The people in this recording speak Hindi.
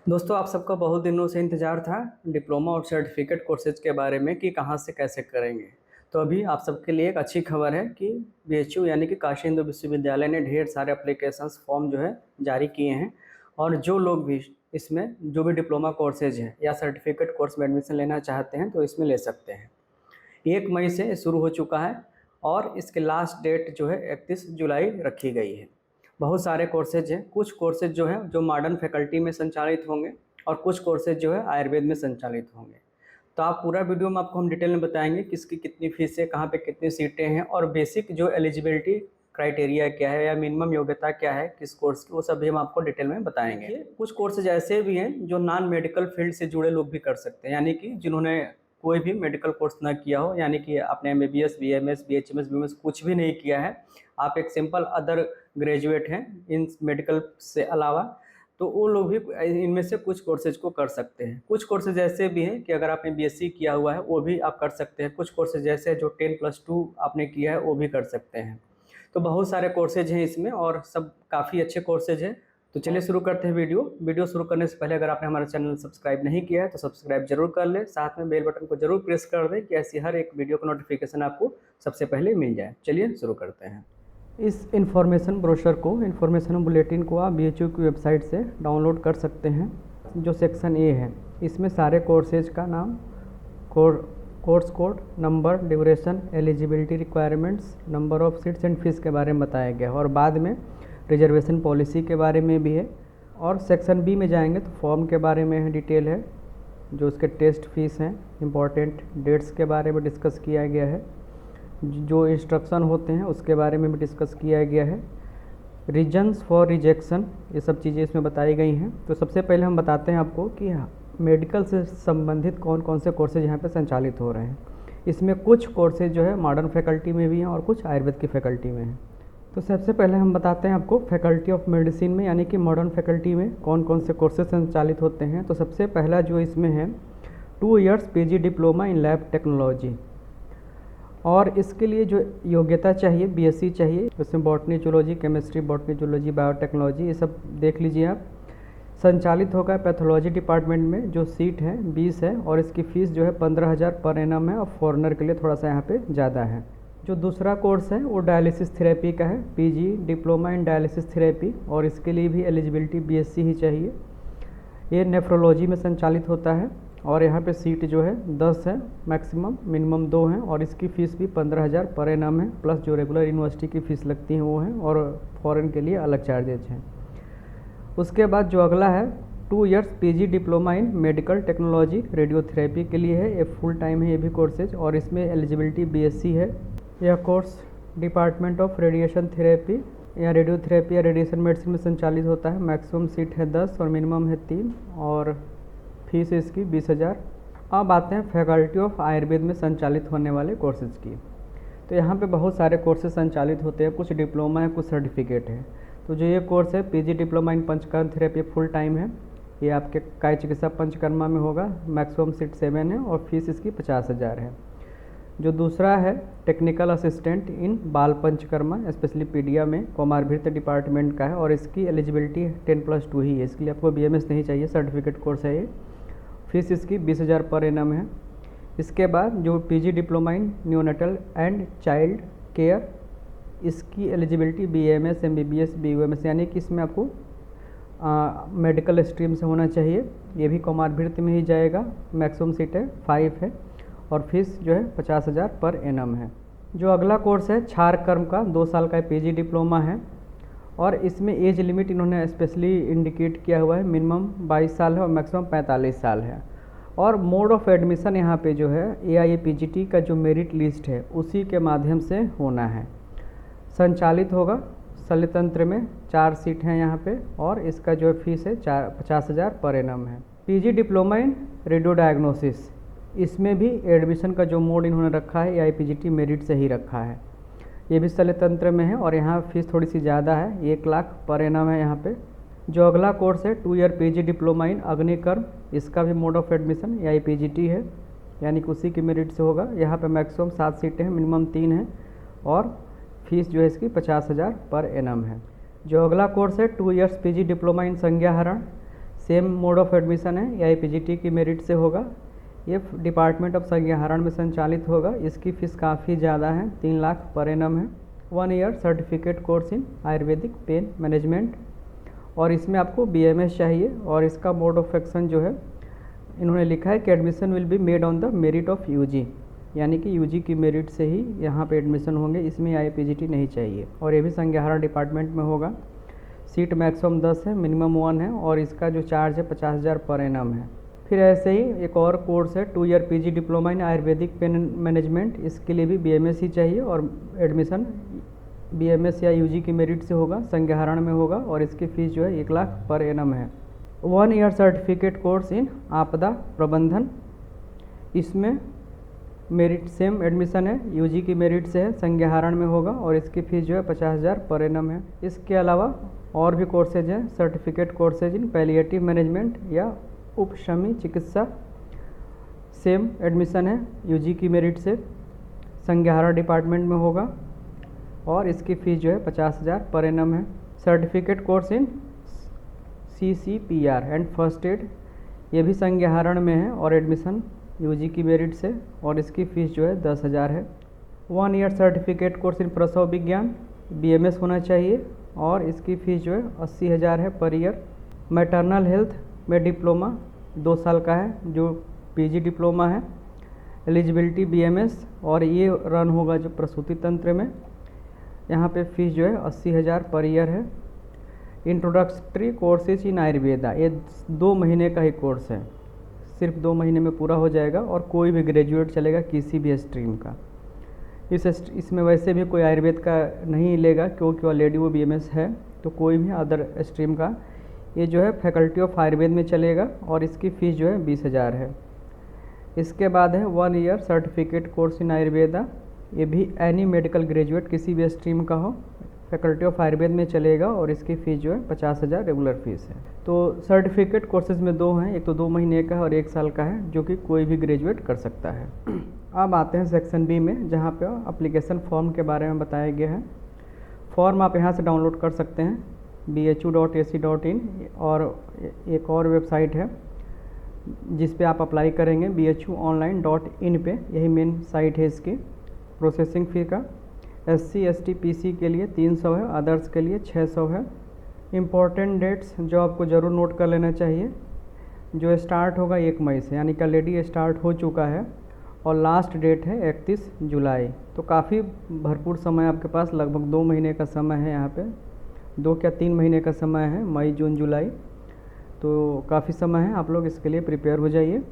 दोस्तों, आप सबका बहुत दिनों से इंतज़ार था डिप्लोमा और सर्टिफिकेट कोर्सेज के बारे में कि कहाँ से कैसे करेंगे। तो अभी आप सबके लिए एक अच्छी खबर है कि बीएचयू यानी कि काशी हिंदू विश्वविद्यालय ने ढेर सारे एप्लीकेशंस फॉर्म जो है जारी किए हैं। और जो लोग भी इसमें जो भी डिप्लोमा कोर्सेज हैं या सर्टिफिकेट कोर्स में एडमिशन लेना चाहते हैं तो इसमें ले सकते हैं। 1 मई से शुरू हो चुका है और इसके लास्ट डेट जो है 31 जुलाई रखी गई है। बहुत सारे कोर्सेज हैं। कुछ कोर्सेज जो हैं जो मॉडर्न फैकल्टी में संचालित होंगे और कुछ कोर्सेज जो है आयुर्वेद में संचालित होंगे। तो आप पूरा वीडियो में आपको हम डिटेल में बताएंगे किसकी कितनी फीस है, कहाँ पे कितनी सीटें हैं और बेसिक जो एलिजिबिलिटी क्राइटेरिया क्या है या मिनिमम योग्यता क्या है किस कोर्स की, वो सब भी हम आपको डिटेल में बताएंगे। कुछ कोर्सेज ऐसे भी हैं जो नॉन मेडिकल फील्ड से जुड़े लोग भी कर सकते हैं, यानी कि जिन्होंने कोई भी मेडिकल कोर्स ना किया हो, यानी कि आपने एमबीबीएस, बीएमएस, बीएचएमएस, बीएमएस कुछ भी नहीं किया है, आप एक सिंपल अदर ग्रेजुएट हैं इन मेडिकल से अलावा, तो वो लोग भी इनमें से कुछ कोर्सेज को कर सकते हैं। कुछ कोर्सेज ऐसे भी हैं कि अगर आपने बीएससी किया हुआ है वो भी आप कर सकते हैं। कुछ कोर्सेज ऐसे हैं जो 10+2 आपने किया है वो भी कर सकते हैं। तो बहुत सारे कोर्सेज हैं इसमें और सब काफ़ी अच्छे कोर्सेज हैं। तो चलिए शुरू करते हैं वीडियो शुरू करने से पहले अगर आपने हमारा चैनल सब्सक्राइब नहीं किया है तो सब्सक्राइब जरूर कर लें, साथ में बेल बटन को जरूर प्रेस कर दें कि ऐसी हर एक वीडियो का नोटिफिकेशन आपको सबसे पहले मिल जाए। चलिए शुरू करते हैं। इस इन्फॉर्मेशन ब्रोशर को, इन्फॉर्मेशन बुलेटिन को आप बीएचयू की वेबसाइट से डाउनलोड कर सकते हैं। जो सेक्शन ए है इसमें सारे कोर्सेज का नाम, course code, number, duration, eligibility requirements, number of seats and fees के बारे में बताया गया है और बाद में रिजर्वेशन पॉलिसी के बारे में भी है। और सेक्शन बी में जाएंगे तो फॉर्म के बारे में डिटेल है, जो उसके टेस्ट फीस हैं, इम्पॉर्टेंट डेट्स के बारे में डिस्कस किया गया है, जो इंस्ट्रक्शन होते हैं उसके बारे में भी डिस्कस किया गया है, रीजन्स फॉर रिजेक्शन, ये सब चीज़ें इसमें बताई गई हैं। तो सबसे पहले हम बताते हैं आपको कि मेडिकल से संबंधित कौन कौन से कोर्सेज यहाँ पे संचालित हो रहे हैं। इसमें कुछ कोर्सेज जो है मॉडर्न फैकल्टी में भी हैं और कुछ आयुर्वेद की फैकल्टी में हैं। तो सबसे पहले हम बताते हैं आपको फैकल्टी ऑफ मेडिसिन में यानी कि मॉडर्न फैकल्टी में कौन कौन से कोर्सेज संचालित होते हैं। तो सबसे पहला जो इसमें है 2 years PG diploma in lab technology, और इसके लिए जो योग्यता चाहिए बीएससी चाहिए। उसमें botany zoology, chemistry, botany zoology, biotechnology, ये सब देख लीजिए आप। संचालित होगा पैथोलॉजी डिपार्टमेंट में, जो सीट है 20 है और इसकी फ़ीस जो है 15,000 पर एनम है और फॉरेनर के लिए थोड़ा सा यहाँ पे ज़्यादा है। जो दूसरा कोर्स है वो डायलिसिस थेरेपी का है, पीजी डिप्लोमा इन डायलिसिस थेरेपी, और इसके लिए भी एलिजिबिलिटी बीएससी ही चाहिए। ये नेफ्रोलॉजी में संचालित होता है और यहाँ पे सीट जो है 10 है, मैक्सिमम, मिनिमम 2 हैं और इसकी फ़ीस भी 15,000 पर एनम है, प्लस जो रेगुलर यूनिवर्सिटी की फ़ीस लगती है वो है, और फॉरेन के लिए अलग चार्जेज हैं। उसके बाद जो अगला है 2 इयर्स पीजी डिप्लोमा इन मेडिकल टेक्नोलॉजी रेडियोथेरेपी के लिए है। ये फुल टाइम है ये भी कोर्सेज और इसमें एलिजिबिलिटी बीएससी है। यह course department of radiation therapy या रेडियोथेरेपी या रेडिएशन मेडिसिन में संचालित होता है। मैक्सिमम सीट है 10 और मिनिमम है 3 और फीस इसकी 20,000। अब आते हैं फैकल्टी ऑफ आयुर्वेद में संचालित होने वाले कोर्सेज की। तो यहाँ पे बहुत सारे कोर्सेज संचालित होते हैं, कुछ डिप्लोमा है, कुछ सर्टिफिकेट है। तो जो ये कोर्स है पीजी डिप्लोमा इन पंचकर्म थेरेपी फुल टाइम है, ये आपके काय चिकित्सा पंचकर्मा में होगा। मैक्सिमम सीट 7 है और फीस इसकी 50,000 है। जो दूसरा है टेक्निकल असिस्टेंट इन बाल पंचकर्मा, स्पेशली पीडिया में, कोमारभिर्त डिपार्टमेंट का है और इसकी एलिजिबिलिटी 10+2 ही है। इसके लिए आपको बीएमएस नहीं चाहिए, सर्टिफिकेट कोर्स है ये। फीस इसकी 20,000 पर एनम है। इसके बाद जो PG diploma in neonatal and child care, इसकी एलिजिबिलिटी बीएमएस, एमबीबीएस, बीयूएमएस, यानी कि इसमें आपको मेडिकल स्ट्रीम से होना चाहिए। ये भी कोमारभिर्त में ही जाएगा। मैक्सिमम सीट है 5 है और फीस जो है 50,000 पर एनम है। जो अगला कोर्स है छार कर्म का 2 साल का पीजी डिप्लोमा है और इसमें एज लिमिट इन्होंने स्पेशली इंडिकेट किया हुआ है, मिनिमम 22 साल है और मैक्सिमम 45 साल है। और मोड ऑफ एडमिशन यहाँ पे जो है एआईपीजीटी का जो मेरिट लिस्ट है उसी के माध्यम से होना है। संचालित होगा शल्यतंत्र में, 4 सीट हैं यहाँ पे और इसका जो फीस है 50,000 पर एनम है। पीजी डिप्लोमा इन रेडियो डायग्नोसिस, इसमें भी एडमिशन का जो मोड इन्होंने रखा है एआईपीजीटी मेरिट से ही रखा है। ये भी शल्यतंत्र में है और यहाँ फीस थोड़ी सी ज़्यादा है, 1 लाख पर एनम है यहाँ पे। जो अगला कोर्स है 2 ईयर पीजी डिप्लोमा इन अग्निकर्म, इसका भी मोड ऑफ एडमिशन एआईपीजीटी है, यानी कि उसी की मेरिट से होगा। यहाँ पे मैक्सिमम 7 सीटें हैं, मिनिमम 3 है और फीस जो है इसकी 50,000 पर एनम है। जो अगला कोर्स है 2 इयर्स पीजी डिप्लोमा इन संज्ञाहरण, सेम मोड ऑफ एडमिशन है, या पीजीटी की मेरिट से होगा। ये डिपार्टमेंट ऑफ संज्ञाहरण में संचालित होगा। इसकी फ़ीस काफ़ी ज़्यादा है, 3 लाख पर एनम है। 1 year certificate course in Ayurvedic pain management, और इसमें आपको BMS चाहिए। और इसका मोड ऑफ एक्शन जो है इन्होंने लिखा है कि admission will be made on the merit of UG, यानी कि UG की मेरिट से ही यहाँ पे एडमिशन होंगे, इसमें IPGT नहीं चाहिए। और ये भी संज्ञाहरण डिपार्टमेंट में होगा। सीट मैक्सिमम 10 है, मिनिमम 1 है, और इसका जो चार्ज है 50,000 पर एनम है। फिर ऐसे ही एक और कोर्स है 2 year PG diploma in Ayurvedic pain management, इसके लिए भी BMS ही चाहिए, और एडमिशन BMS या UG की मेरिट से होगा, संज्ञाहरण में होगा, और इसकी फ़ीस जो है 1 लाख पर एनम है। 1 ईयर सर्टिफिकेट कोर्स इन आपदा प्रबंधन, इसमें मेरिट सेम एडमिशन है, UG की मेरिट से है, संज्ञाहरण में होगा, और इसकी फ़ीस जो है 50,000 पर एनम है। इसके अलावा और भी कोर्सेज हैं, certificate courses in palliative management या उपशमी चिकित्सा, सेम एडमिशन है, UG की मेरिट से, संज्ञाहरण डिपार्टमेंट में होगा, और इसकी फ़ीस जो है 50,000 पर एनम है। Certificate course in CCPR and first aid, ये भी संज्ञाहरण में है, और एडमिशन UG की मेरिट से, और इसकी फ़ीस जो है 10,000 है। 1 ईयर सर्टिफिकेट कोर्स इन प्रसव विज्ञान, BMS होना चाहिए, और इसकी फ़ीस जो है 80,000 है पर ईयर। मैटरनल हेल्थ में डिप्लोमा 2 साल का है, जो PG डिप्लोमा है, एलिजिबिलिटी BMS, और ये रन होगा जो प्रसूति तंत्र में। यहाँ पे फ़ीस जो है 80,000 पर ईयर है। इंट्रोडक्टरी कोर्सेज इन आयुर्वेदा, ये 2 महीने का ही कोर्स है, सिर्फ 2 महीने में पूरा हो जाएगा, और कोई भी ग्रेजुएट चलेगा किसी भी स्ट्रीम का। इसमें वैसे भी कोई आयुर्वेद का नहीं लेगा, क्योंकि ऑलरेडी वो BMS है, तो कोई भी अदर स्ट्रीम का ये जो है फैकल्टी ऑफ आयुर्वेद में चलेगा, और इसकी फ़ीस जो है 20,000 है। इसके बाद है 1 year certificate course in Ayurveda, ये भी एनी मेडिकल ग्रेजुएट किसी भी स्ट्रीम का हो, फैकल्टी ऑफ आयुर्वेद में चलेगा, और इसकी फ़ीस जो है 50,000 रेगुलर फ़ीस है। तो सर्टिफिकेट कोर्सेज में 2 हैं, एक तो 2 महीने का और 1 साल का है, जो कि कोई भी ग्रेजुएट कर सकता है। अब आते हैं सेक्शन B में, जहाँ पे एप्लीकेशन फॉर्म के बारे में बताया गया है। फॉर्म आप यहाँ से डाउनलोड कर सकते हैं, bhu.ac.in, और एक और वेबसाइट है जिस पे आप अप्लाई करेंगे, bhuonline.in पे, यही मेन साइट है इसकी। प्रोसेसिंग फ़ी का SC ST PC के लिए 300 है, अदर्स के लिए 600 है। इम्पॉर्टेंट डेट्स जो आपको ज़रूर नोट कर लेना चाहिए, जो स्टार्ट होगा 1 मई से, यानी कि ऑलरेडी स्टार्ट हो चुका है, और लास्ट डेट है 31 जुलाई। तो काफ़ी भरपूर समय आपके पास, लगभग 2 महीने का समय है यहाँ पे, 2 या 3 महीने का समय है, मई जून जुलाई, तो काफ़ी समय है, आप लोग इसके लिए प्रिपेयर हो जाइए।